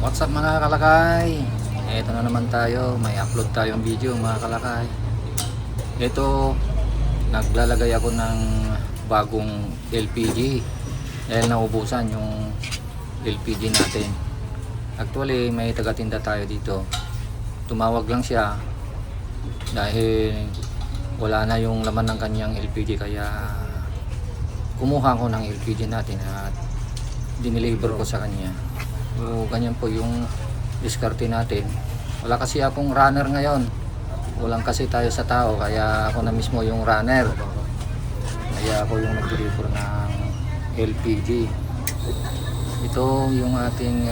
What's up mga kalakay? Ito na naman tayo, may upload tayong video mga kalakay. Ito, naglalagay ako ng bagong LPG dahil naubusan yung LPG natin. Actually may tagatinda tayo dito, tumawag lang siya dahil wala na yung laman ng kanyang LPG, kaya kumuha ko ng LPG natin at dineliver ko sa kanya. So, ganyan po yung diskarte natin. Wala kasi akong runner ngayon, walang kasi tayo sa tao, kaya ako na mismo yung runner, kaya ako yung nag-deliver ng LPG. Ito yung ating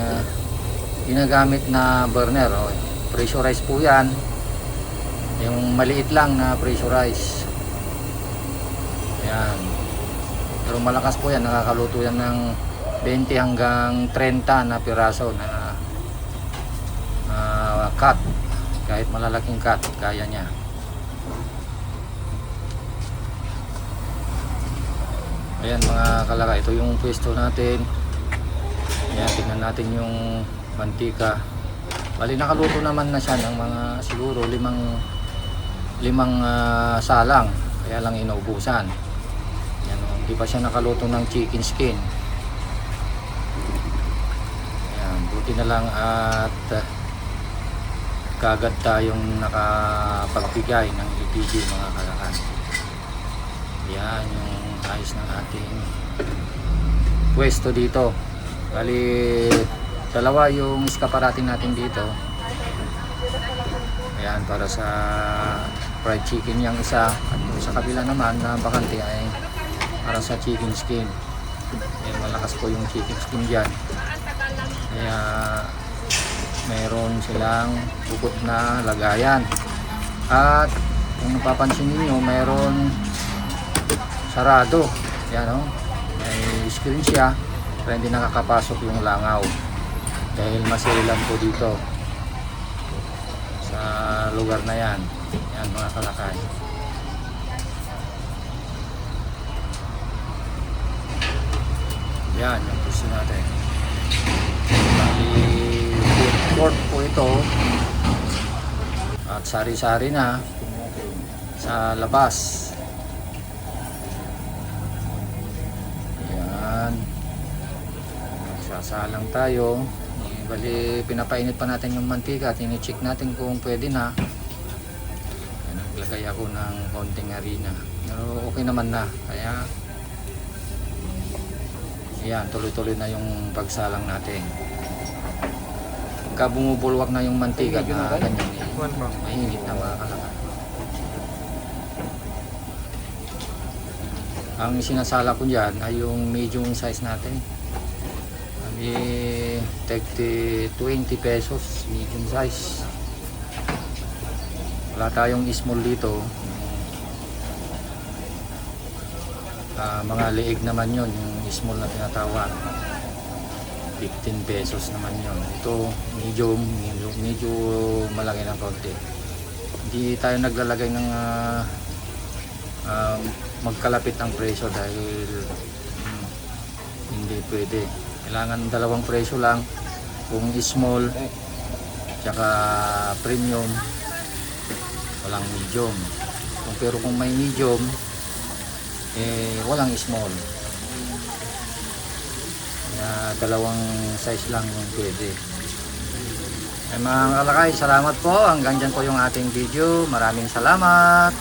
ginagamit na burner, pressurized po yan, yung maliit lang na pressurized. Ayan, pero malakas po yan, nakakaluto yan ng 20 hanggang 30 na piraso na cut. Kahit malalaking cut, kaya niya. Ayan mga kalaka, ito yung pwesto natin. Ayan, tingnan natin yung mantika. Bali nakaluto naman na siya ng mga siguro limang salang, kaya lang inaubusan. Ayan, hindi pa siya nakaluto ng chicken skin. Buti na lang at kagad tayong nakapagbigay ng LPG mga kalakan. Yan yung ayos ng ating pwesto dito. Bali dalawa yung iskaparate natin dito. Ayan, para sa fried chicken yung isa, at yung sa kabila naman na bakante ay para sa chicken skin. Ayan, malakas po yung chicken skin dyan, kaya meron silang bukod na lagayan. At kung napapansin niyo, meron sarado. Yan o, may screen siya para hindi nakakapasok yung langaw, dahil masilan po dito sa lugar na yan. Yan mga kalakay. Yan yung puso natin. Court po ito at sari-sari na sa labas. Ayan, sasalang tayo. Bali pinapainit pa natin yung mantika at ini-check natin kung pwede na. Ayan, naglagay ako ng konting harina, pero okay naman na, kaya ayan, tuloy-tuloy na yung pagsalang natin. Pagka bumubulwak na yung mantika na ganyan, mainit na mga kalakan. Ang sinasala ko dyan ay yung medium size natin. Ay 20 pesos medium size. Wala tayong small dito. Mga leeg naman yon, yung small na tinatawag, 15 pesos naman yon. Ito medyo malaki ng konti. Hindi tayo naglalagay ng magkalapit ang presyo dahil hindi pwede. Kailangan dalawang presyo lang, kung small tsaka premium, walang medium. Pero kung may medium, walang small. Kaya dalawang size lang yung pwede. Mga kalakay, salamat po. Hanggang dyan po yung ating video. Maraming salamat.